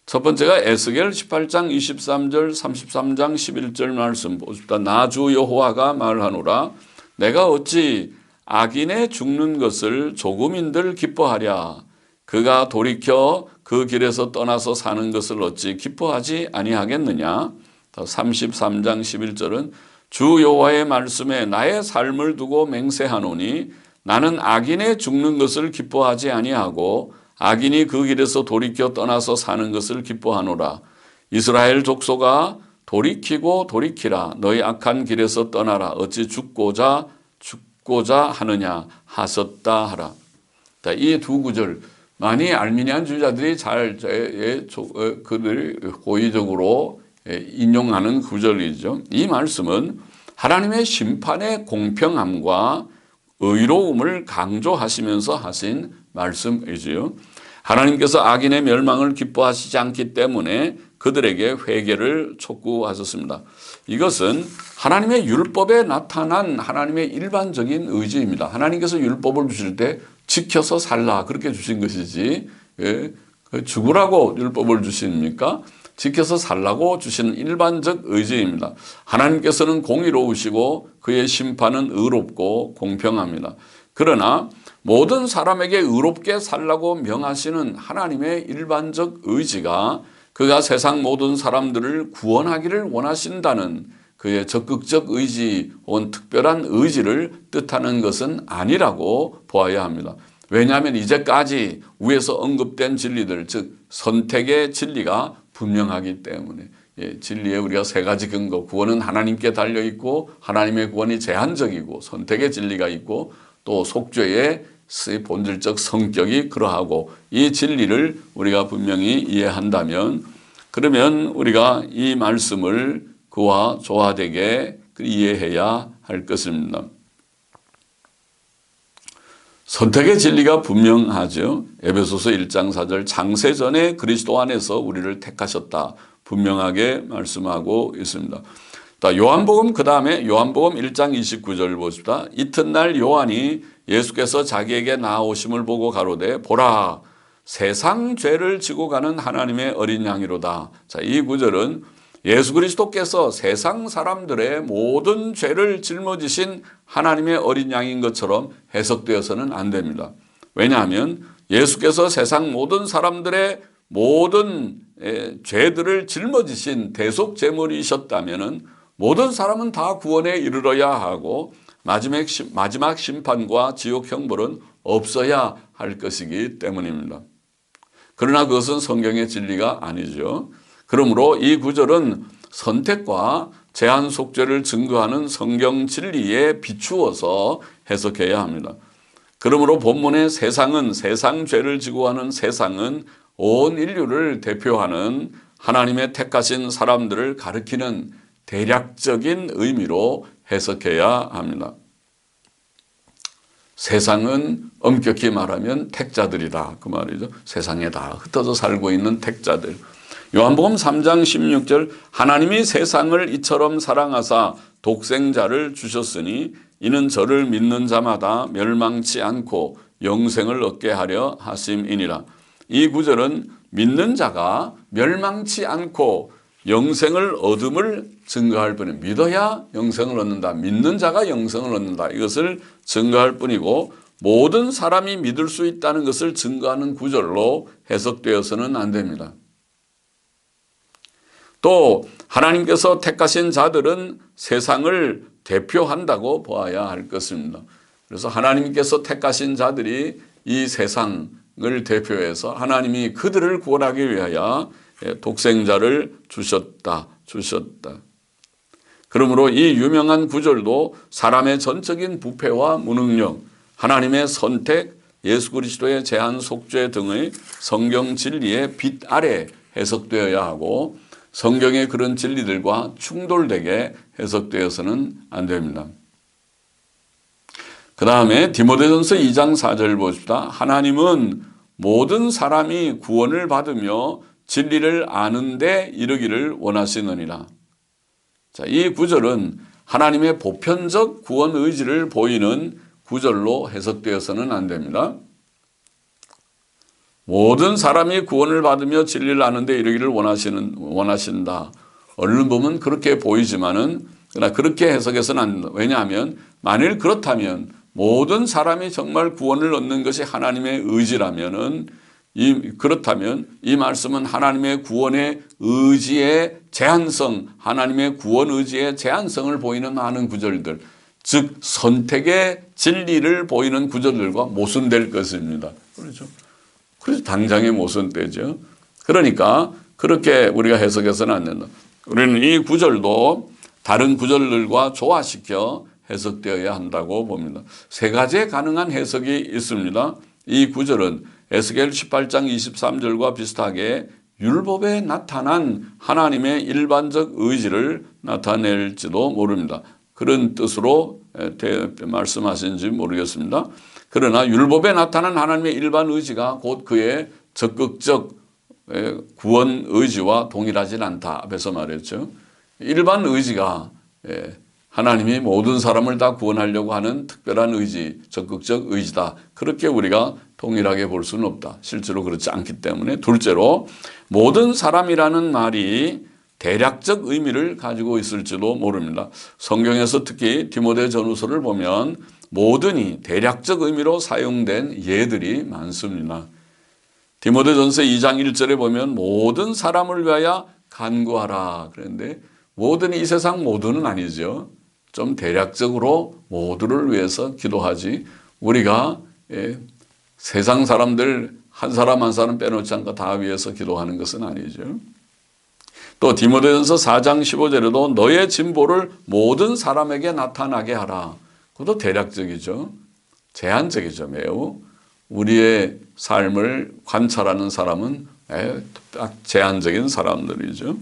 첫 번째가 에스겔 18장 23절 33장 11절 말씀 보십시다. 나 주 여호와가 말하노라 내가 어찌 악인의 죽는 것을 조금인들 기뻐하랴 그가 돌이켜 그 길에서 떠나서 사는 것을 어찌 기뻐하지 아니하겠느냐. 33장 11절은 주 여호와의 말씀에 나의 삶을 두고 맹세하노니 나는 악인의 죽는 것을 기뻐하지 아니하고 악인이 그 길에서 돌이켜 떠나서 사는 것을 기뻐하노라. 이스라엘 족속아 돌이키고 돌이키라. 너희 악한 길에서 떠나라. 어찌 죽고자 하느냐 하셨다 하라. 이 두 구절 많이 알미니안 주의자들이 잘 그들 고의적으로 인용하는 구절이죠. 이 말씀은 하나님의 심판의 공평함과 의로움을 강조하시면서 하신 말씀이지요. 하나님께서 악인의 멸망을 기뻐하시지 않기 때문에 그들에게 회개를 촉구하셨습니다. 이것은 하나님의 율법에 나타난 하나님의 일반적인 의지입니다. 하나님께서 율법을 주실 때 지켜서 살라 그렇게 주신 것이지 죽으라고 율법을 주십니까? 지켜서 살라고 주시는 일반적 의지입니다. 하나님께서는 공의로우시고 그의 심판은 의롭고 공평합니다. 그러나 모든 사람에게 의롭게 살라고 명하시는 하나님의 일반적 의지가 그가 세상 모든 사람들을 구원하기를 원하신다는 그의 적극적 의지 혹은 특별한 의지를 뜻하는 것은 아니라고 보아야 합니다. 왜냐하면 이제까지 위에서 언급된 진리들, 즉 선택의 진리가 분명하기 때문에 진리에 우리가 세 가지 근거, 구원은 하나님께 달려있고 하나님의 구원이 제한적이고 선택의 진리가 있고 또 속죄의 본질적 성격이 그러하고 이 진리를 우리가 분명히 이해한다면 그러면 우리가 이 말씀을 그와 조화되게 이해해야 할 것입니다. 선택의 진리가 분명하죠. 에베소서 1장 4절 창세전에 그리스도 안에서 우리를 택하셨다 분명하게 말씀하고 있습니다. 요한복음 그 다음에 요한복음 1장 29절 보십시다. 이튿날 요한이 예수께서 자기에게 나아오심을 보고 가로되 보라 세상 죄를 지고 가는 하나님의 어린 양이로다. 자, 이 구절은 예수 그리스도께서 세상 사람들의 모든 죄를 짊어지신 하나님의 어린 양인 것처럼 해석되어서는 안 됩니다. 왜냐하면 예수께서 세상 모든 사람들의 모든 죄들을 짊어지신 대속 제물이셨다면 모든 사람은 다 구원에 이르러야 하고 마지막 심판과 지옥 형벌은 없어야 할 것이기 때문입니다. 그러나 그것은 성경의 진리가 아니죠. 그러므로 이 구절은 선택과 제한 속죄를 증거하는 성경 진리에 비추어서 해석해야 합니다. 그러므로 본문의 세상은 세상 죄를 지고 하는 세상은 온 인류를 대표하는 하나님의 택하신 사람들을 가리키는 대략적인 의미로 해석해야 합니다. 세상은 엄격히 말하면 택자들이다 그 말이죠. 세상에 다 흩어져 살고 있는 택자들. 요한복음 3장 16절 하나님이 세상을 이처럼 사랑하사 독생자를 주셨으니 이는 저를 믿는 자마다 멸망치 않고 영생을 얻게 하려 하심이니라. 이 구절은 믿는 자가 멸망치 않고 영생을 얻음을 증거할 뿐입니다. 믿어야 영생을 얻는다. 믿는 자가 영생을 얻는다. 이것을 증거할 뿐이고 모든 사람이 믿을 수 있다는 것을 증거하는 구절로 해석되어서는 안 됩니다. 또 하나님께서 택하신 자들은 세상을 대표한다고 보아야 할 것입니다. 그래서 하나님께서 택하신 자들이 이 세상을 대표해서 하나님이 그들을 구원하기 위하여 독생자를 주셨다. 그러므로 이 유명한 구절도 사람의 전적인 부패와 무능력, 하나님의 선택, 예수 그리스도의 제한 속죄 등의 성경 진리의 빛 아래 해석되어야 하고 성경의 그런 진리들과 충돌되게 해석되어서는 안 됩니다. 그 다음에 디모데전서 2장 4절 보십시다. 하나님은 모든 사람이 구원을 받으며 진리를 아는 데 이르기를 원하시느니라. 자, 이 구절은 하나님의 보편적 구원 의지를 보이는 구절로 해석되어서는 안 됩니다. 모든 사람이 구원을 받으며 진리를 아는 데 이르기를 원하신다. 얼른 보면 그렇게 보이지만은 그러나 그렇게 해석해서는 안 된다. 왜냐하면 만일 그렇다면 모든 사람이 정말 구원을 얻는 것이 하나님의 의지라면은 그렇다면 이 말씀은 하나님의 구원의 의지의 제한성, 하나님의 구원 의지의 제한성을 보이는 많은 구절들, 즉 선택의 진리를 보이는 구절들과 모순될 것입니다. 그렇죠? 그래서 당장에 모순되죠. 그러니까 그렇게 우리가 해석해서는 안 된다. 우리는 이 구절도 다른 구절들과 조화시켜 해석되어야 한다고 봅니다. 세 가지의 가능한 해석이 있습니다. 이 구절은 에스겔 18장 23절과 비슷하게 율법에 나타난 하나님의 일반적 의지를 나타낼지도 모릅니다. 그런 뜻으로 말씀하신지 모르겠습니다. 그러나 율법에 나타난 하나님의 일반 의지가 곧 그의 적극적 구원 의지와 동일하지 않다. 앞에서 말했죠. 일반 의지가 하나님이 모든 사람을 다 구원하려고 하는 특별한 의지, 적극적 의지다. 그렇게 우리가 동일하게 볼 수는 없다. 실제로 그렇지 않기 때문에. 둘째로 모든 사람이라는 말이 대략적 의미를 가지고 있을지도 모릅니다. 성경에서 특히 디모데 전후서를 보면 모든이 대략적 의미로 사용된 예들이 많습니다. 디모데전서 2장 1절에 보면 모든 사람을 위하여 간구하라 그랬는데 모든이 이 세상 모두는 아니죠. 좀 대략적으로 모두를 위해서 기도하지 우리가 세상 사람들 한 사람 한 사람 빼놓지 않고 다 위해서 기도하는 것은 아니죠. 또 디모데전서 4장 15절에도 너의 진보를 모든 사람에게 나타나게 하라. 그것도 대략적이죠. 제한적이죠. 매우. 우리의 삶을 관찰하는 사람은 딱 제한적인 사람들이죠.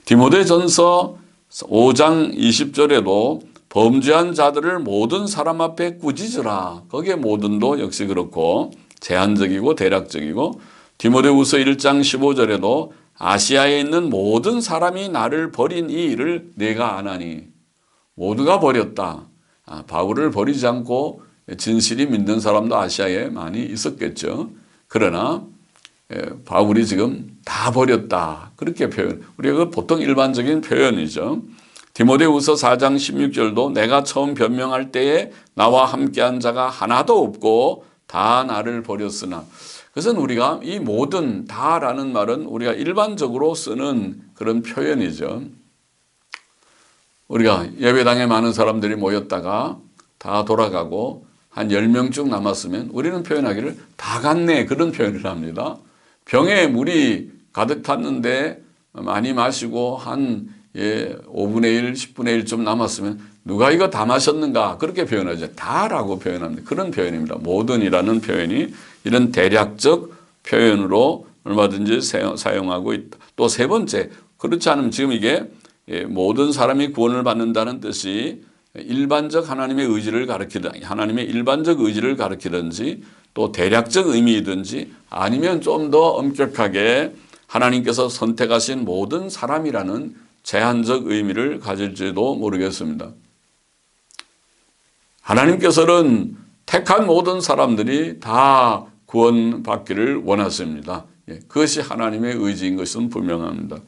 디모데전서 5장 20절에도 범죄한 자들을 모든 사람 앞에 꾸짖으라. 거기에 모든도 역시 그렇고 제한적이고 대략적이고 디모데후서 1장 15절에도 아시아에 있는 모든 사람이 나를 버린 이 일을 내가 아나니 모두가 버렸다. 바울을 버리지 않고 진실이 믿는 사람도 아시아에 많이 있었겠죠. 그러나 바울이 지금 다 버렸다. 그렇게 표현. 우리가 보통 일반적인 표현이죠. 디모데후서 4장 16절도 내가 처음 변명할 때에 나와 함께한 자가 하나도 없고 다 나를 버렸으나. 그것은 우리가 이 모든 다라는 말은 우리가 일반적으로 쓰는 그런 표현이죠. 우리가 예배당에 많은 사람들이 모였다가 다 돌아가고 한 10명 쭉 남았으면 우리는 표현하기를 다 갔네 그런 표현을 합니다. 병에 물이 가득 탔는데 많이 마시고 한 5분의 1, 10분의 1좀 남았으면 누가 이거 다 마셨는가 그렇게 표현하죠. 다라고 표현합니다. 그런 표현입니다. 모든이라는 표현이 이런 대략적 표현으로 얼마든지 사용하고 있다. 또 세 번째, 그렇지 않으면 지금 이게 모든 사람이 구원을 받는다는 뜻이 일반적 하나님의 의지를 가리키든지 하나님의 일반적 의지를 가리키든지 또 대략적 의미이든지 아니면 좀 더 엄격하게 하나님께서 선택하신 모든 사람이라는 제한적 의미를 가질지도 모르겠습니다. 하나님께서는 택한 모든 사람들이 다 구원받기를 원하십니다. 그것이 하나님의 의지인 것은 분명합니다.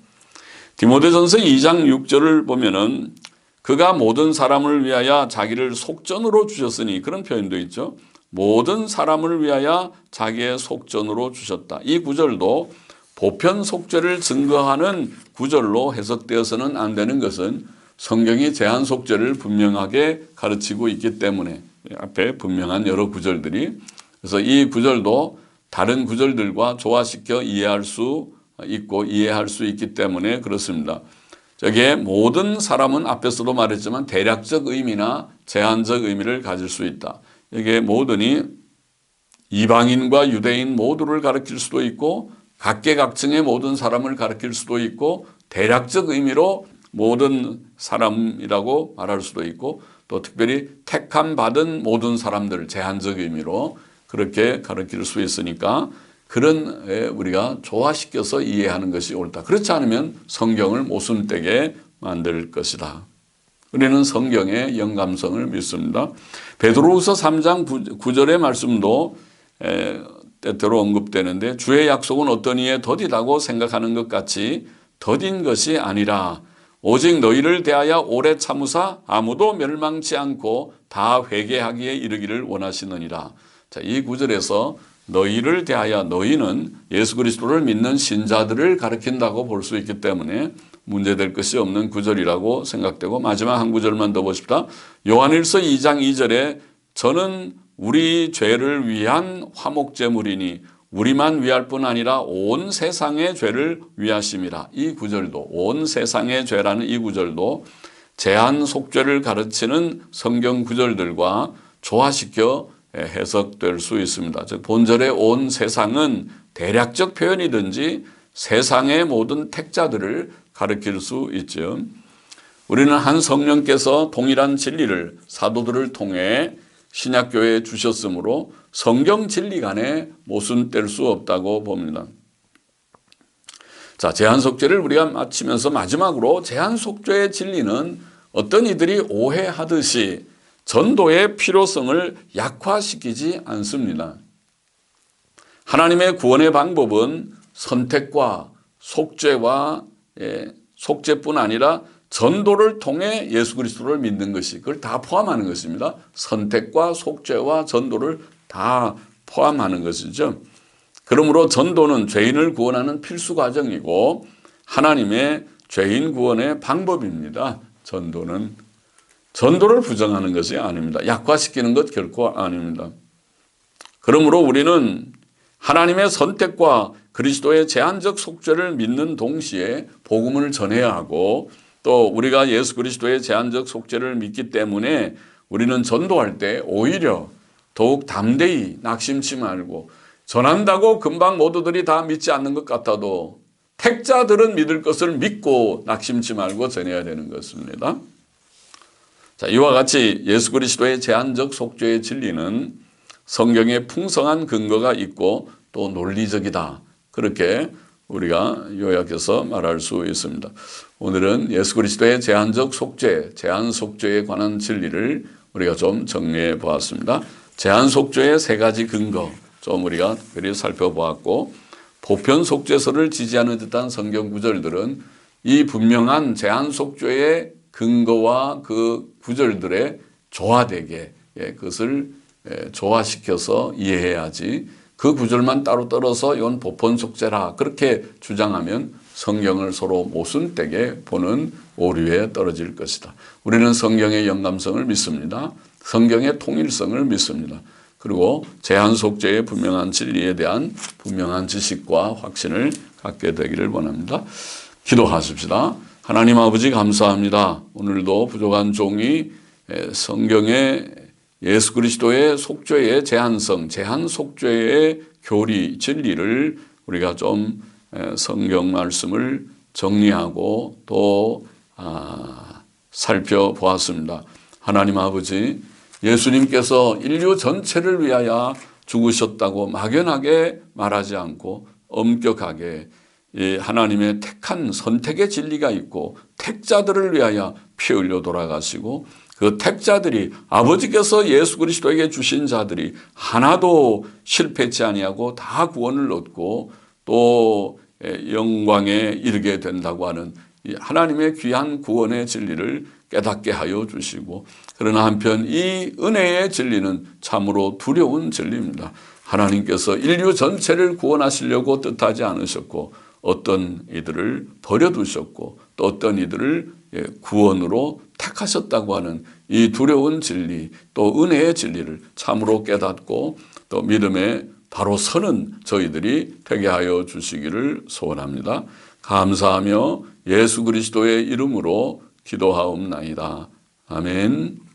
디모데전서 2장 6절을 보면은 그가 모든 사람을 위하여 자기를 속전으로 주셨으니 그런 표현도 있죠. 모든 사람을 위하여 자기의 속전으로 주셨다. 이 구절도 보편 속죄를 증거하는 구절로 해석되어서는 안 되는 것은 성경이 제한 속죄를 분명하게 가르치고 있기 때문에 앞에 분명한 여러 구절들이, 그래서 이 구절도 다른 구절들과 조화시켜 이해할 수 있고 이해할 수 있기 때문에 그렇습니다. 저게 모든 사람은 앞에서도 말했지만 대략적 의미나 제한적 의미를 가질 수 있다. 이게 모든이 이방인과 유대인 모두를 가리킬 수도 있고 각계각층의 모든 사람을 가리킬 수도 있고 대략적 의미로 모든 사람이라고 말할 수도 있고 또 특별히 택함 받은 모든 사람들 제한적 의미로 그렇게 가리킬 수 있으니까 그런 우리가 조화시켜서 이해하는 것이 옳다. 그렇지 않으면 성경을 모순되게 만들 것이다. 우리는 성경의 영감성을 믿습니다. 베드로후서 3장 9절의 말씀도 때때로 언급되는데 주의 약속은 어떤 이에 더디다고 생각하는 것 같이 더딘 것이 아니라 오직 너희를 대하여 오래 참으사 아무도 멸망치 않고 다 회개하기에 이르기를 원하시느니라. 자, 이 구절에서 너희를 대하여 너희는 예수 그리스도를 믿는 신자들을 가리킨다고 볼 수 있기 때문에 문제될 것이 없는 구절이라고 생각되고 마지막 한 구절만 더 보십시다. 요한일서 2장 2절에 저는 우리 죄를 위한 화목제물이니 우리만 위할 뿐 아니라 온 세상의 죄를 위하심이라. 이 구절도 온 세상의 죄라는 이 구절도 제한 속죄를 가르치는 성경 구절들과 조화시켜 해석될 수 있습니다. 즉 본절의 온 세상은 대략적 표현이든지 세상의 모든 택자들을 가리킬 수 있죠. 우리는 한 성령께서 동일한 진리를 사도들을 통해 신약교회에 주셨으므로 성경 진리 간에 모순될 수 없다고 봅니다. 자, 제한속죄를 우리가 마치면서 마지막으로 제한속죄의 진리는 어떤 이들이 오해하듯이 전도의 필요성을 약화시키지 않습니다. 하나님의 구원의 방법은 선택과 속죄와 속죄뿐 아니라 전도를 통해 예수 그리스도를 믿는 것이 그걸 다 포함하는 것입니다. 선택과 속죄와 전도를 다 포함하는 것이죠. 그러므로 전도는 죄인을 구원하는 필수 과정이고 하나님의 죄인 구원의 방법입니다. 전도를 부정하는 것이 아닙니다. 약화시키는 것 결코 아닙니다. 그러므로 우리는 하나님의 선택과 그리스도의 제한적 속죄를 믿는 동시에 복음을 전해야 하고 또 우리가 예수 그리스도의 제한적 속죄를 믿기 때문에 우리는 전도할 때 오히려 더욱 담대히 낙심치 말고 전한다고 금방 모두들이 다 믿지 않는 것 같아도 택자들은 믿을 것을 믿고 낙심치 말고 전해야 되는 것입니다. 자, 이와 같이 예수 그리스도의 제한적 속죄의 진리는 성경에 풍성한 근거가 있고 또 논리적이다. 그렇게 우리가 요약해서 말할 수 있습니다. 오늘은 예수 그리스도의 제한적 속죄, 제한 속죄에 관한 진리를 우리가 좀 정리해 보았습니다. 제한 속죄의 세 가지 근거 좀 우리가 특별히 살펴보았고 보편 속죄서를 지지하는 듯한 성경 구절들은 이 분명한 제한 속죄의 근거와 그 구절들에 조화되게 그것을 조화시켜서 이해해야지 그 구절만 따로 떨어서 이건 보편 속죄라 그렇게 주장하면 성경을 서로 모순되게 보는 오류에 떨어질 것이다. 우리는 성경의 영감성을 믿습니다. 성경의 통일성을 믿습니다. 그리고 제한 속죄의 분명한 진리에 대한 분명한 지식과 확신을 갖게 되기를 원합니다. 기도하십시다. 하나님 아버지 감사합니다. 오늘도 부족한 종이 성경의 예수 그리스도의 속죄의 제한성, 제한 속죄의 교리, 진리를 우리가 좀 성경 말씀을 정리하고 또 살펴보았습니다. 하나님 아버지, 예수님께서 인류 전체를 위하여 죽으셨다고 막연하게 말하지 않고 엄격하게 하나님의 택한 선택의 진리가 있고 택자들을 위하여 피 흘려 돌아가시고 그 택자들이 아버지께서 예수 그리스도에게 주신 자들이 하나도 실패치 아니하고 다 구원을 얻고 또 영광에 이르게 된다고 하는 이 하나님의 귀한 구원의 진리를 깨닫게 하여 주시고, 그러나 한편 이 은혜의 진리는 참으로 두려운 진리입니다. 하나님께서 인류 전체를 구원하시려고 뜻하지 않으셨고, 어떤 이들을 버려두셨고 또 어떤 이들을 구원으로 택하셨다고 하는 이 두려운 진리, 또 은혜의 진리를 참으로 깨닫고 또 믿음에 바로 서는 저희들이 되게 하여 주시기를 소원합니다. 감사하며 예수 그리스도의 이름으로 기도하옵나이다. 아멘.